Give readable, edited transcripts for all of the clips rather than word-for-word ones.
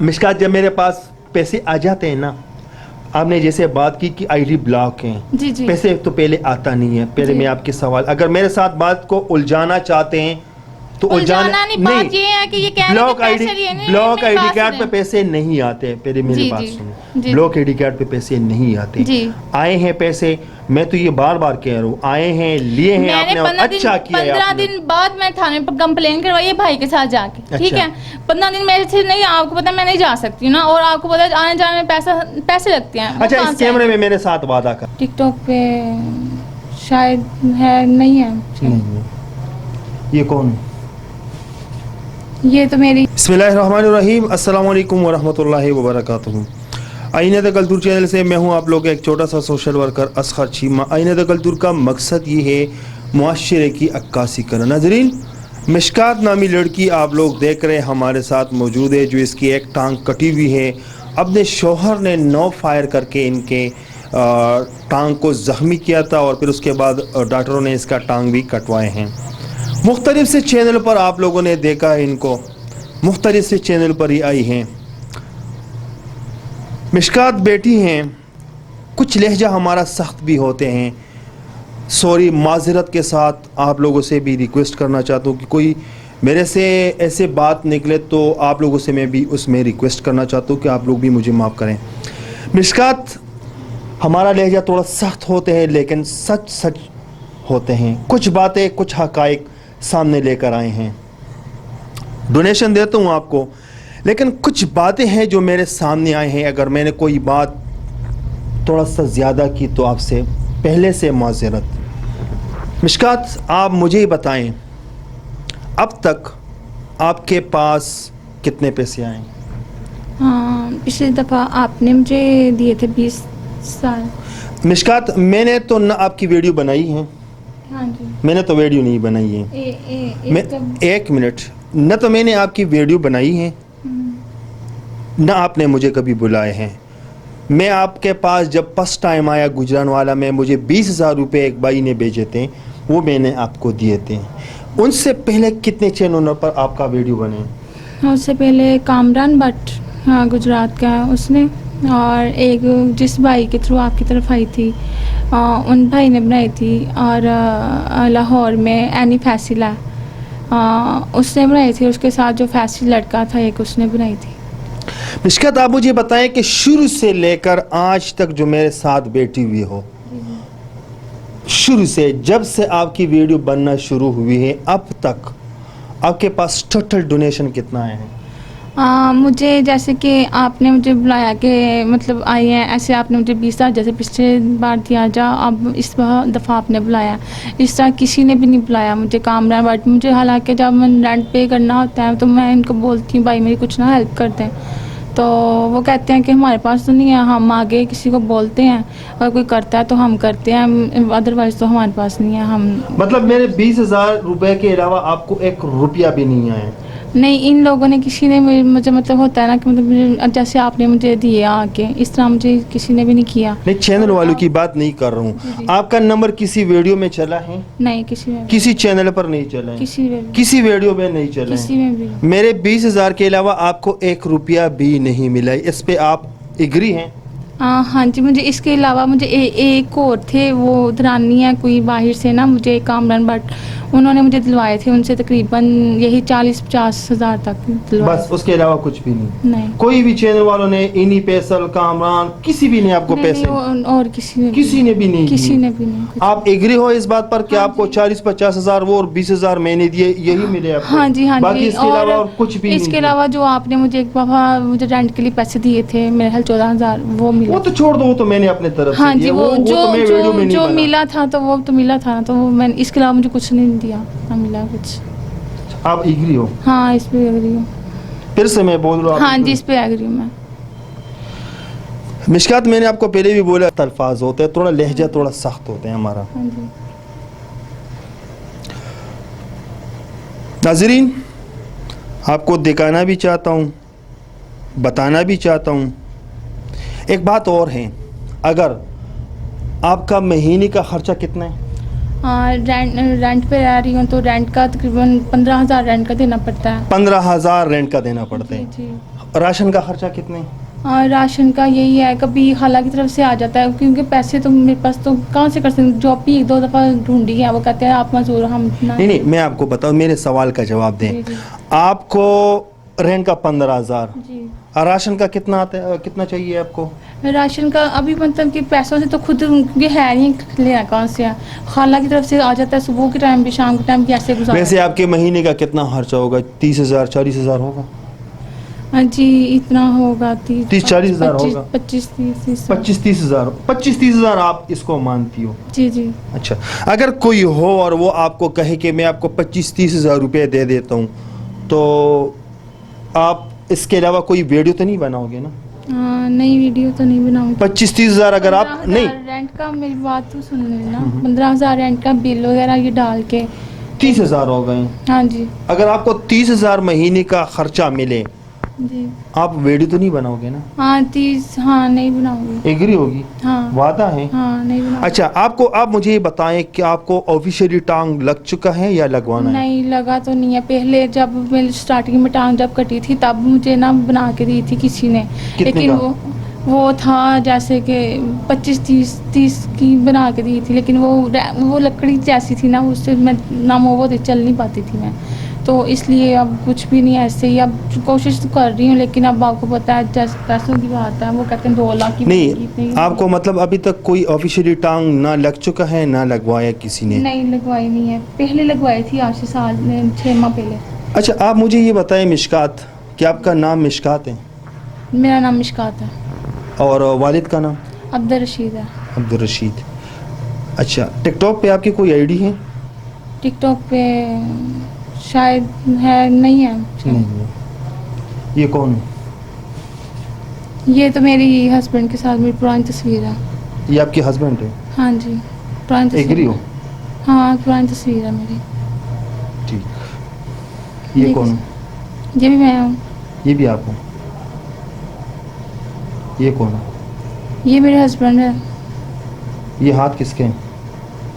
مشکات جب میرے پاس پیسے آ جاتے ہیں نا, آپ نے جیسے بات کی کہ آئی ڈی بلاک ہیں, جی جی پیسے تو پہلے آتا نہیں ہے. پہلے میں آپ کے سوال, اگر میرے ساتھ بات کو الجھانا چاہتے ہیں تو الجھانا نہیں, بات یہ ہے کہ یہ کہہ رہے ہیں کہ پیسے لیے نہیں, بلاک آئی ڈی کارڈ پہ پیسے نہیں آتے. پہلے میری بات سنیں, بلاک آئی ڈی کارڈ پہ پیسے نہیں آتے. آئے ہیں پیسے, میں تو یہ بار بار کہہ رہا ہوں, آئے ہیں, لیے ہیں آپ نے, اچھا کیا. 15 دن بعد میں تھانے پر کمپلین کروائی بھائی کے ساتھ جا کے, ٹھیک ہے. 15 دن میرے سے نہیں, آپ کو پتا میں نہیں جا سکتی نا, اور آپ کو پتا آنے جانے میں پیسے لگتے ہیں. اچھا اس کیمرے میں میرے ساتھ وعدہ کر. ٹک ٹاک پہ شاید ہے, نہیں ہے. یہ کون؟ یہ تو میری. بسم اللہ الرحمن الرحیم. السلام علیکم ورحمۃ اللہ وبرکاتہ. آئینہ دا کلتور چینل سے میں ہوں آپ لوگ ایک چھوٹا سا سوشل ورکر اصغر چیمہ. آئینہ دا کلتور کا مقصد یہ ہے معاشرے کی عکاسی کرنا. ناظرین, مشکات نامی لڑکی آپ لوگ دیکھ رہے ہمارے ساتھ موجود ہے, جو اس کی ایک ٹانگ کٹی ہوئی ہے. اپنے شوہر نے 9 فائر کر کے ان کے ٹانگ کو زخمی کیا تھا, اور پھر اس کے بعد ڈاکٹروں نے اس کا ٹانگ بھی کٹوائے ہیں. مختلف سے چینل پر آپ لوگوں نے دیکھا ہے, ان کو مختلف سے چینل پر ہی آئی ہیں. مشکات بیٹی ہیں, کچھ لہجہ ہمارا سخت بھی ہوتے ہیں. سوری, معذرت کے ساتھ آپ لوگوں سے بھی ریکویسٹ کرنا چاہتا ہوں کہ کوئی میرے سے ایسے بات نکلے تو آپ لوگوں سے میں بھی اس میں ریکویسٹ کرنا چاہتا ہوں کہ آپ لوگ بھی مجھے معاف کریں. مشکات, ہمارا لہجہ تھوڑا سخت ہوتے ہیں لیکن سچ ہوتے ہیں. کچھ باتیں, کچھ حقائق سامنے لے کر آئے ہیں. ڈونیشن دیتا ہوں آپ کو, لیکن کچھ باتیں ہیں جو میرے سامنے آئے ہیں. اگر میں نے کوئی بات تھوڑا سا زیادہ کی تو آپ سے پہلے سے معذرت. مشکات, آپ مجھے ہی بتائیں, اب تک آپ کے پاس کتنے پیسے آئے؟ ہاں, پچھلی دفعہ آپ نے مجھے دیے تھے 20 سال. مشکات, میں نے تو نہ آپ کی ویڈیو بنائی ہے, ہاں جی, میں نے تو ویڈیو نہیں بنائی ہے. ایک منٹ, نہ تو میں نے آپ کی ویڈیو بنائی ہے, نہ آپ نے مجھے کبھی بلائے ہیں. میں آپ کے پاس جب فرسٹ ٹائم آیا گجرانوالا میں, مجھے 20,000 روپے ایک بھائی نے بھیجے تھے, وہ میں نے آپ کو دیے تھے. ان سے پہلے کتنے چینلوں پر آپ کا ویڈیو بنے؟ اس سے پہلے کامران بٹ, ہاں گجرات کا اس نے, اور ایک جس بھائی کے تھرو آپ کی طرف آئی تھی ان بھائی نے بنائی تھی, اور لاہور میں اینی فیصلہ اس نے بنائی تھی. اس کے ساتھ جو فیصل لڑکا تھا ایک, اس نے بنائی تھی. مشکات, آپ مجھے بتائیں کہ شروع سے لے کر آج تک جو میرے ساتھ بیٹھی ہوئی ہو, شروع سے جب سے آپ کی ویڈیو بننا شروع ہوئی ہے اب تک آپ کے پاس ٹوٹل ڈونیشن کتنا آئے ہیں؟ مجھے جیسے کہ آپ نے مجھے بلایا کہ مطلب آئی ہیں ایسے, آپ نے مجھے 20,000 جیسے پچھلے بار دیا جا, اب اس دفعہ آپ نے بلایا. اس طرح کسی نے بھی نہیں بلایا مجھے. کامران بٹ مجھے, حالانکہ جب میں رینٹ پے کرنا ہوتا ہے تو میں ان کو بولتی ہوں بھائی میری کچھ نہ ہیلپ کر دیں, تو وہ کہتے ہیں کہ ہمارے پاس تو نہیں ہے, ہم آگے کسی کو بولتے ہیں, اگر کوئی کرتا ہے تو ہم کرتے ہیں, ادروائز تو ہمارے پاس نہیں ہے. ہم مطلب میرے 20,000 روپے کے علاوہ آپ کو 1 روپیہ بھی نہیں آئے؟ نہیں, ان لوگوں نے, کسی نے مجھے مطلب ہوتا ہے نا کہ مطلب جیسے آپ نے مجھے دیے آ کے, اس طرح مجھے کسی نے بھی نہیں کیا. نہیں, چینل والوں کی بات نہیں کر رہا ہوں. آپ کا نمبر کسی ویڈیو میں چلا ہے؟ نہیں, کسی چینل پر نہیں چلا ہے, کسی ویڈیو میں نہیں چلا ہے. میرے 20,000 کے علاوہ آپ کو 1 روپیہ بھی نہیں ملا. اس پہ آپ ایگری ہیں؟ ہاں جی. مجھے اس کے علاوہ مجھے ایک اور تھے, وہ دھرانی ہے کوئی باہر سے نا, مجھے کامران بٹ, انہوں نے مجھے دلوائے تھے, ان سے تقریباً یہی 40-50 ہزار تک دلوائے. بس اس کے علاوہ کچھ بھی نہیں؟ کوئی بھی چینل والوں نے, انہی پیسل, کامران, کسی بھی نے آپ کو پیسے؟ اور کسی نے بھی نہیں. آپ ایگری ہو اس بات پر کہ آپ کو 40-50 ہزار وہ اور 20,000 میں نے دیے, یہی ملے آپ کو؟ ہاں جی. باقی اس کے علاوہ اور کچھ بھی نہیں؟ اس کے علاوہ جو آپ نے مجھے ایک دفعہ مجھے رینٹ کے لیے پیسے دیے تھے, میرے خیال 14,000, وہ تو چھوڑ دو, وہ تو میں نے اپنے طرف سے ہاں جی, وہ جو ملا تھا تو وہ تو ملا تھا, تو وہ میں, اس کے علاوہ مجھے کچھ نہیں دیا, نہ ملا کچھ. آپ ایگری ہو؟ ہاں, اس پہ ایگری ہوں. پھر سے میں بول رہا ہوں. ہاں جی, اس پہ ایگری ہوں میں. مشکات, میں نے آپ کو پہلے بھی بولا, الفاظ ہوتے ہیں, تھوڑا لہجہ تھوڑا سخت ہوتے ہیں ہمارا. ناظرین, آپ کو دکھانا بھی چاہتا ہوں, بتانا بھی چاہتا ہوں. ایک بات اور ہے, اگر آپ کا مہینے کا خرچہ کتنا ہے؟ رینٹ پہ رہ رہی ہوں تو رینٹ کا تقریباً 15,000 رینٹ کا دینا پڑتا ہے. 15,000 رینٹ کا دینا پڑتا ہے. राशन का खर्चा कितने? राशन का यही है, कभी खाला की तरफ से आ जाता है, क्योंकि पैसे तो मेरे पास तो कहाँ से कर सकते हैं, जॉब भी 1-2 दफ़ा ढूंढी है, वो कहते हैं आप मजदूर हम ना। नहीं, मैं आपको बताऊं, मेरे सवाल का जवाब दें। जी, जी। आपको रेंट का 15,000, जी। राशन का कितना आता है, कितना चाहिए आपको? राशन का अभी मतलब कि पैसों से तो खुद क्योंकि है नहीं, लेना कहाँ से है, खाला की तरफ से आ जाता है, सुबह के टाइम भी शाम के टाइम भी ऐसे गुजारा। वैसे आपके महीने का कितना खर्चा होगा? 30,000 40,000 होगा? हाँ जी, इतना होगा, 30-40 हज़ार होगा। 25-30 25-30 हज़ार आप इसको मानती हो? जी जी। अच्छा, अगर कोई हो और वो आपको कहे कि मैं आपको 25-30 हज़ार रुपये दे देता हूँ, तो आप इसके अलावा कोई वीडियो तो नहीं बनाओगे ना? नहीं, वीडियो तो नहीं बनाऊंगी। 25-30 हज़ार अगर आप नहीं, रेंट का, मेरी बात तो सुन लेना, 15,000 रेंट का बिल वगैरह ये डाल के 30 हज़ार हो गए। हाँ जी अगर आपको 30 हज़ार महीने का खर्चा मिले, जी। आप वीडियो तो नहीं बनाओगे ना? हाँ 30, हाँ नहीं बनाऊंगी। एग्री होगी? हाँ वादा है? हाँ नहीं बनाऊंगी। अच्छा, आप मुझे ये बताएं कि आपको ऑफिशियली टांग लग चुका है या लगवाना है? नहीं लगा तो नहीं है, पहले जब मैं स्टार्टिंग में टांग जब कटी थी तब मुझे ना बना के दी थी किसी ने, कितने लेकिन का? वो था जैसे कि 25-30 की बना के दी थी, लेकिन वो लकड़ी जैसी थी ना, उससे मैं ना वो चल नहीं पाती थी मैं, तो इसलिए अब कुछ भी नहीं, ऐसे ही अब कोशिश तो कर रही हूँ, लेकिन अब आपको पता है जैसे पैसों की बात है, वो कहते हैं 2 लाख की नहीं, आपको मतलब अभी तक कोई ऑफिशियली टांग ना लग चुका है, ना लगवाया किसी ने? नहीं लगवाई नहीं है, पहले लगवाई थी आज से 6 माह पहले। अच्छा, आप मुझे ये बताएं मिशकात, कि आपका नाम मिशकात है मेरा नाम मिशकात है और वालिद का नाम अब्दुल रशीद है। अब्दुल रशीद। अच्छा, टिकटॉक पे आपकी कोई आईडी है? टिकटॉक पे शायद है, नहीं है शायद। नहीं है। ये कौन है? ये तो मेरी हस्बैंड के साथ मेरी पुरानी तस्वीर है। ये आपके हस्बैंड है? हाँ जी, पुरानी तस्वीर। एग्री हो? हाँ पुरानी तस्वीर है मेरी। ठीक। ये कौन है? ये भी मैं हूँ। ये भी आप हो? ये कौन है? ये मेरे हस्बैंड है। ये हाथ किसके हैं?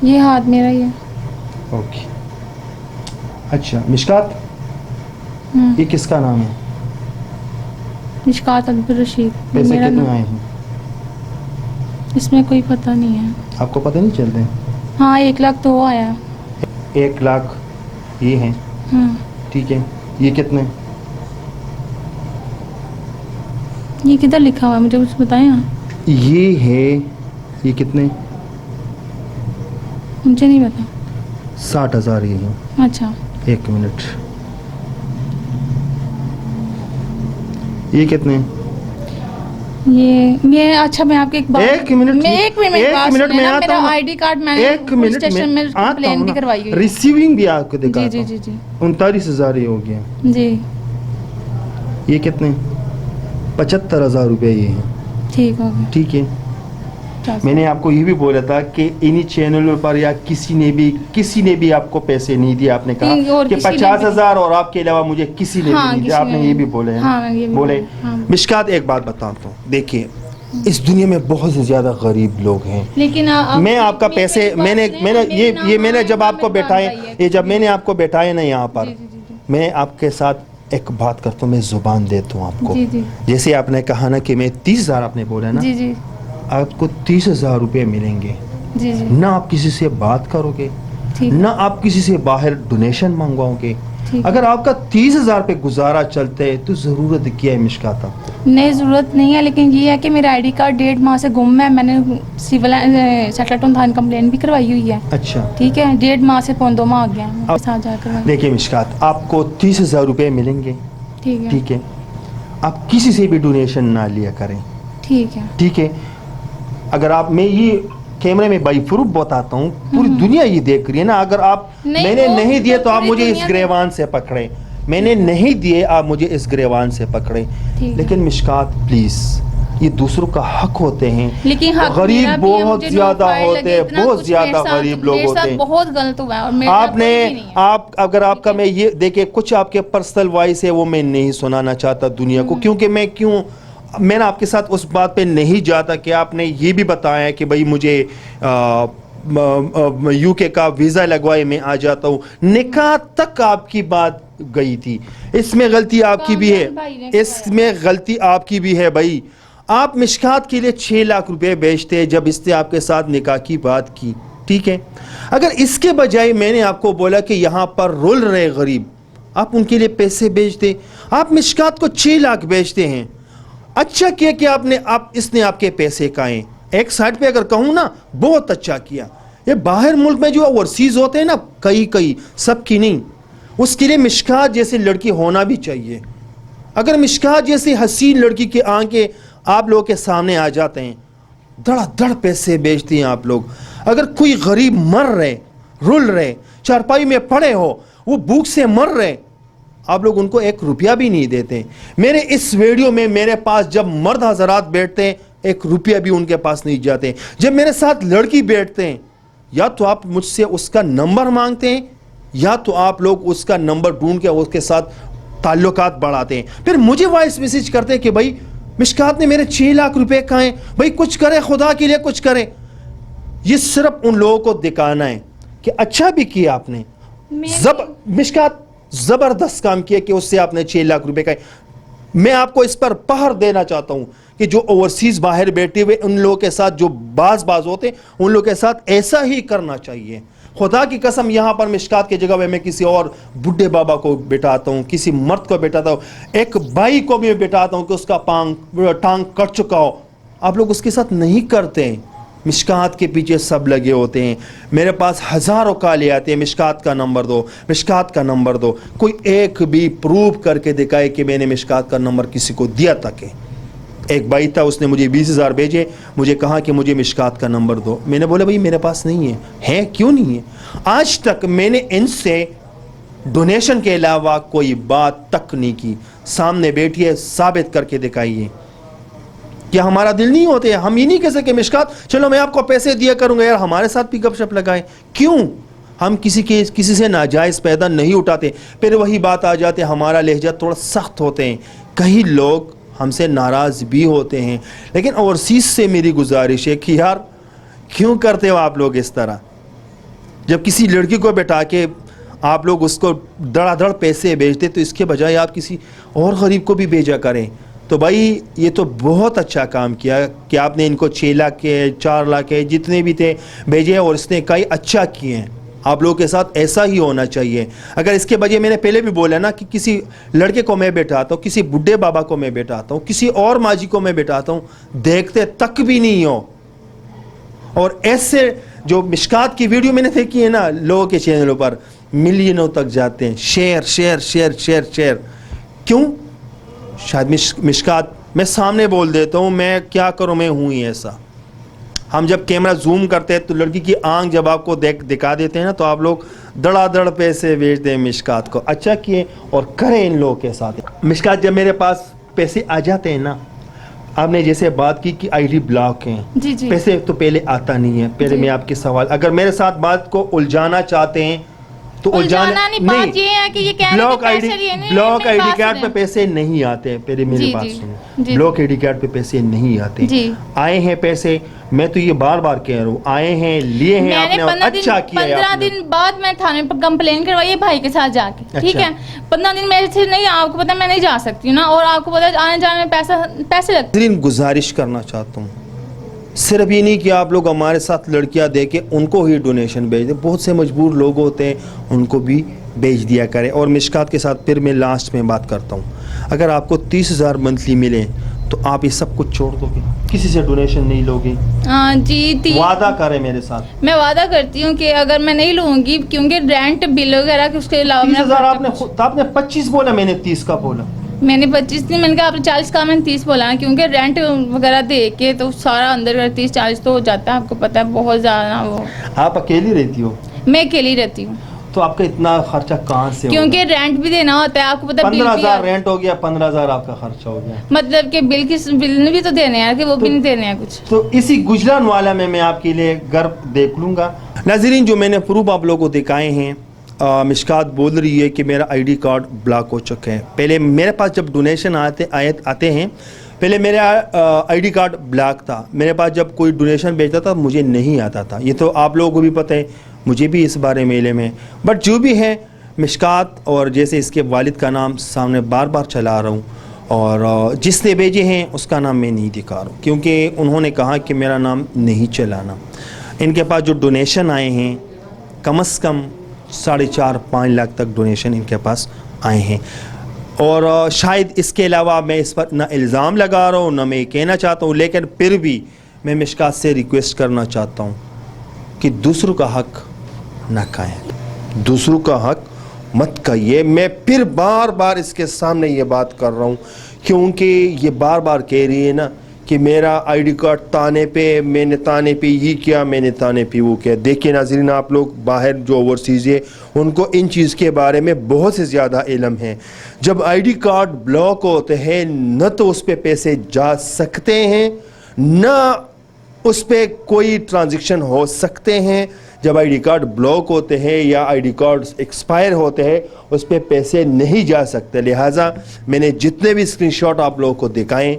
ये हाथ मेरा ही है। ओके। अच्छा मिशकात, हम्म, ये किसका नाम है? मिशकात अब्दुल रशीद। पैसे मेरा कितने नाम, आए हैं? इसमें कोई पता नहीं है। आपको पता नहीं चलते? हाँ 1 लाख तो वो आया। 1 लाख ये हैं, हाँ ठीक है। ये कितने? ये किधर लिखा हुआ है, मुझे कुछ बताएं आप। ये है, ये कितने? मुझे नहीं पता। 60,000 ये हैं। अच्छा 1 मिनट, ये कितने? ये मैं, अच्छा मैं आपके एक बात, एक मिनट, मैं एक मिनट एक बात मिनट सुनिए में ना, आता मेरा हूँ। आईडी कार्ड मैंने एक मिनट स्टेशन में आता कंप्लेन हूँ भी ना। करवाई हुई है। रिसीविंग भी आपको जी दिखाता जी हूँ। जी जी 39,000 ये हो गया। जी ये कितने? 75,000 रुपये ये हैं, ठीक हो गया। ठीक है। मैंने आपको ये भी बोला था कि इन्हीं चैनलों पर या किसी ने भी आपको पैसे नहीं दिए। आपने नहीं, कहा और कि किसी ने 50,000 और आपके अलावा मुझे किसी ने हाँ, भी नहीं दिया। किसी आपने ने ये नहीं। भी बोले हैं हाँ, ना? मैं ये भी बोले। बोला, हाँ। मिशकात, एक बात बताता हूँ, देखिए इस दुनिया में बहुत से ज़्यादा गरीब लोग हैं। लेकिन मैं आपका पैसे मैंने जब आपको बैठाए, ये जब मैंने आपको बैठाए ना यहाँ पर, मैं आपके साथ एक बात करता हूँ, मैं ज़ुबान देता हूँ आपको। जी जी जैसे आपने कहा ना कि मैं 30,000, आपने बोला ना, जी जी आपको 30,000 रुपये मिलेंगे जी जी ना। आप किसी से बात करोगे ठीक ना, आप किसी से बाहर डोनेशन मंगवाओगे। ठीक। अगर आपका 30,000 पे गुजारा चलते है तो ज़रूरत क्या है मिशकाता? नहीं ज़रूरत नहीं है, लेकिन ये है कि मेरा आईडी कार्ड 1.5 माह से गुम है। मैंने सिविल सेटलमेंट थाने कंप्लेन भी करवाई हुई है। अच्छा, ठीक है, 1.5 माह से 2 माह आ गया है, मेरे साथ जाकर। देखिए मिशकात, आपको 30,000 रुपये मिलेंगे, ठीक है ठीक है। आप किसी से भी डोनेशन ना लिया करें, ठीक है ठीक है। अगर आप, मैं ये कैमरे में बाई प्रूफ बताता हूँ, पूरी दुनिया ये देख रही है ना। अगर आप, नहीं, मैंने वो नहीं दिए तो आप पूरी मुझे इस दुनिया गिरेवान से पकड़े, मैंने नहीं दिए आप मुझे इस गिरेवान से पकड़े। ठीक है। लेकिन मिशकात प्लीज, ये दूसरों का हक होते हैं। लेकिन हक मेरा गरीब भी है, बहुत मुझे ज्यादा no file होते लगे, हैं, इतना बहुत कुछ ज्यादा मेरे साथ- गरीब लोग मेरे होते साथ हैं। बहुत गलत हुआ है और मेरे साथ आपने, कोई भी नहीं है। आप अगर आपका, मैं ये देखिए, कुछ आपके पर्सनल वॉइस है वो मैं नहीं सुनाना चाहता दुनिया को, क्योंकि मैंने आपके साथ उस बात पे नहीं जाता कि आपने ये भी बताया कि भाई मुझे यूके का वीज़ा लगवाए मैं आ जाता हूँ, निकाह तक आपकी बात गई थी। इसमें गलती आपकी भी है, इसमें गलती आपकी भी है भाई। आप मिशकात के लिए 6 लाख रुपए बेचते जब इसने आपके साथ निकाह की बात की, ठीक है। अगर इसके बजाय मैंने आपको बोला कि यहाँ पर रुल रहे गरीब, आप उनके लिए पैसे बेचते, आप मिशकात को 6 लाख बेचते हैं। अच्छा किया कि इसने आपके पैसे खाए। एक साइड पे अगर कहूँ ना, बहुत अच्छा किया। ये बाहर मुल्क में जो ओवरसीज होते हैं ना, कई सबकी नहीं, उसके लिए मिशकात जैसी लड़की होना भी चाहिए। अगर मिशकात जैसी हसीन लड़की के आंखें आप लोगों के सामने आ जाते हैं, धड़ाधड़ पैसे बेचती हैं आप लोग। अगर कोई गरीब मर रहे, रुल रहे, चारपाई में पड़े हो, वो भूख से मर रहे, आप लोग उनको 1 रुपया भी नहीं देते। मेरे इस वीडियो में मेरे पास जब मर्द हजरात बैठते हैं, 1 रुपया भी उनके पास नहीं जाते। जब मेरे साथ लड़की बैठते हैं, या तो आप मुझसे उसका नंबर मांगते हैं, या तो आप लोग उसका नंबर ढूंढ के उसके साथ ताल्लुकात बढ़ाते हैं। फिर मुझे वॉइस मैसेज करते हैं कि भाई मिशकात ने मेरे 6 लाख रुपए खाए, भाई कुछ करे, खुदा के लिए कुछ करे। ये सिर्फ उन लोगों को दिखाना है कि अच्छा भी किया आपने, मिशकात जबरदस्त काम किया कि उससे आपने 6 लाख रुपए खाए। मैं आपको इस पर पहर देना चाहता हूं कि जो ओवरसीज बाहर बैठे हुए उन लोगों के साथ जो बाज होते हैं, उन लोगों के साथ ऐसा ही करना चाहिए। खुदा की कसम, यहां पर मिशकात की जगह मैं किसी और बुढ़े बाबा को बिठाता हूं, किसी मर्द को बिठाता हूं, एक भाई को भी बिठाता हूं कि उसका टांग कट चुका हो, आप लोग उसके साथ नहीं करते हैं। मिशकात के पीछे सब लगे होते हैं। मेरे पास हज़ारों कॉल आते हैं, मिशकात का नंबर दो, मिशकात का नंबर दो। कोई एक भी प्रूव करके दिखाए कि मैंने मिशकात का नंबर किसी को दिया तक है। एक भाई था, उसने मुझे 20,000 भेजे, मुझे कहा कि मुझे मिशकात का नंबर दो। मैंने बोला भाई मेरे पास नहीं है क्यों नहीं है? आज तक मैंने इनसे डोनेशन के अलावा कोई बात तक नहीं की। सामने बैठिए, साबित करके दिखाइए। क्या हमारा दिल नहीं होते? हम ये नहीं कह सके मिशकात चलो मैं आपको पैसे दिया करूंगा यार, हमारे साथ भी गपशप लगाए। क्यों? हम किसी से नाजायज़ पैदा नहीं उठाते। फिर वही बात आ जाते, हमारा लहजा थोड़ा सख्त होते हैं, कई लोग हमसे नाराज़ भी होते हैं। लेकिन ओवरसीज़ से मेरी गुजारिश है कि यार क्यों करते हो आप लोग इस तरह? जब किसी लड़की को बैठा के आप लोग उसको धड़ाधड़ पैसे भेजते, तो इसके बजाय आप किसी और गरीब को भी भेजा करें। तो भाई ये तो बहुत अच्छा काम किया कि आपने इनको 6 लाख के 4 लाख के जितने भी थे भेजे, और इसने कई अच्छा किए हैं। आप लोगों के साथ ऐसा ही होना चाहिए। अगर इसके बजाय, मैंने पहले भी बोला ना कि किसी लड़के को मैं बैठाता हूँ, किसी बुढ़े बाबा को मैं बैठाता हूँ, किसी और माजी को मैं बैठाता हूँ, देखते तक भी नहीं हो। और ऐसे जो मिशकात की वीडियो मैंने देखी है ना, लोगों के चैनलों पर मिलियनों तक जाते हैं, share share share share share. क्यों? शायद मिशकात, मैं सामने बोल देता हूँ, मैं क्या करूँ, मैं हूँ ही ऐसा। हम जब कैमरा जूम करते हैं तो लड़की की आंख जब आपको दिखा देते हैं ना, तो आप लोग धड़ाधड़ पैसे भेजते हैं मिशकात को। अच्छा किए और करें इन लोगों के साथ। मिशकात, जब मेरे पास पैसे आ जाते हैं ना, आपने जैसे बात की कि आईडी ब्लॉक हैं, जी जी। पैसे तो पहले आता नहीं है। पहले मैं आपके सवाल, अगर मेरे साथ बात को उलझाना चाहते हैं तो उलझाना नहीं, बात ये है कि ये कह रहे हैं कि पैसे लिए नहीं, ब्लॉक मेरी आईडी बात कार्ड पे सुनें। पैसे नहीं आते। पहले मेरी बात जी, सुनो, ब्लॉक आईडी कार्ड पे पैसे नहीं आते। जी। आए हैं पैसे, मैं तो ये बार बार कह रहा हूँ, आए हैं, लिए हैं आपने, और अच्छा किया है 15 आपने। दिन बाद मैं थाने पर कंप्लेन करवाई है भाई के साथ जाके, ठीक है। 15 दिन मेरे से नहीं, आपको पता है मैं नहीं जा सकती हूँ ना, और आपको पता है आने जाने में पैसे लगते हैं। गुजारिश करना चाहता हूँ, सिर्फ ये नहीं कि आप लोग हमारे साथ लड़कियां दे के उनको ही डोनेशन भेज दें। बहुत से मजबूर लोग होते हैं, उनको भी भेज दिया करें। और मिशकात के साथ फिर मैं लास्ट में बात करता हूँ, अगर आपको 30,000 मंथली मिले तो आप ये सब कुछ छोड़ दोगे, किसी से डोनेशन नहीं लोगे? जी, वादा करें मेरे साथ। मैं वादा करती हूँ कि अगर मैं नहीं लूँगी, क्योंकि रेंट बिल वगैरह के उसके अलावा 30,000 आपने 25 बोला, मैंने 30 का बोला। मैंने 25 नहीं, मैंने कहा आपने 40 का, मैंने 30 बोला, क्योंकि रेंट वगैरह दे के तो सारा अंदर 30-40 तो हो जाता है, आपको पता है बहुत ज़्यादा। वो आप अकेली रहती हो? मैं अकेली रहती हूँ। तो आपका इतना खर्चा कहाँ से? क्योंकि रेंट भी देना होता है, आपको पता है। 15,000 रेंट हो गया, 15,000 आपका खर्चा हो गया। मतलब कि बिल भी तो देने हैं कि वो भी नहीं देने हैं कुछ। तो इसी गुजरानवाला में मैं आपके लिए घर देख लूँगा। नाज़रीन, जो मैंने प्रूफ आप लोगों को दिखाए हैं, मिशकात बोल रही है कि मेरा आईडी कार्ड ब्लॉक हो चुका है। पहले मेरे पास जब डोनेशन आते हैं, پہلے میرا آئی ڈی کارڈ بلیک تھا. میرے پاس جب کوئی ڈونیشن بھیجتا تھا مجھے نہیں آتا تھا. یہ تو آپ لوگوں کو بھی پتہ ہے, مجھے بھی اس بارے میں علم ہے. بٹ جو بھی ہے, مشکات اور جیسے اس کے والد کا نام سامنے بار بار چلا رہا ہوں, اور جس نے بھیجے ہیں اس کا نام میں نہیں دکھا رہا ہوں, کیونکہ انہوں نے کہا کہ میرا نام نہیں چلانا. ان کے پاس جو ڈونیشن آئے ہیں کم از کم 4.5-5 لاکھ تک ڈونیشن ان کے پاس آئے ہیں. اور شاید اس کے علاوہ میں اس پر نہ الزام لگا رہا ہوں نہ میں کہنا چاہتا ہوں, لیکن پھر بھی میں مشکات سے ریکویسٹ کرنا چاہتا ہوں کہ دوسروں کا حق نہ کھائیں, دوسروں کا حق مت کھائیے. میں پھر بار بار اس کے سامنے یہ بات کر رہا ہوں, کیونکہ یہ بار بار کہہ رہی ہے نا کہ میرا آئی ڈی کارڈ تانے پہ, میں نے تانے پہ یہ کیا, میں نے تانے پہ وہ کیا. دیکھیں ناظرین, آپ لوگ باہر جو اوورسیز ہے ان کو ان چیز کے بارے میں بہت سے زیادہ علم ہے. جب آئی ڈی کارڈ بلاک ہوتے ہیں نہ تو اس پہ پیسے جا سکتے ہیں نہ اس پہ کوئی ٹرانزیکشن ہو سکتے ہیں. جب آئی ڈی کارڈ بلاک ہوتے ہیں یا آئی ڈی کارڈ ایکسپائر ہوتے ہیں اس پہ پیسے نہیں جا سکتے. لہٰذا میں نے جتنے بھی اسکرین شاٹ آپ لوگوں کو دکھائیں,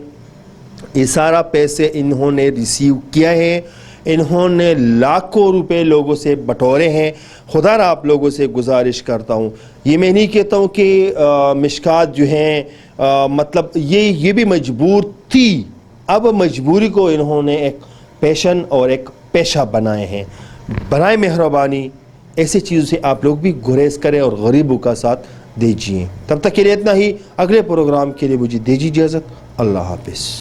یہ سارا پیسے انہوں نے ریسیو کیا ہے, انہوں نے لاکھوں روپے لوگوں سے بٹورے ہیں. خدا را آپ لوگوں سے گزارش کرتا ہوں, یہ میں نہیں کہتا ہوں کہ مشکات جو ہیں مطلب یہ بھی مجبور تھی, اب مجبوری کو انہوں نے ایک پیشن اور ایک پیشہ بنائے ہیں. برائے مہربانی ایسی چیزوں سے آپ لوگ بھی گریز کریں اور غریبوں کا ساتھ دیجیے. تب تک کے لیے اتنا ہی, اگلے پروگرام کے لیے مجھے دیجیے اجازت. اللہ حافظ.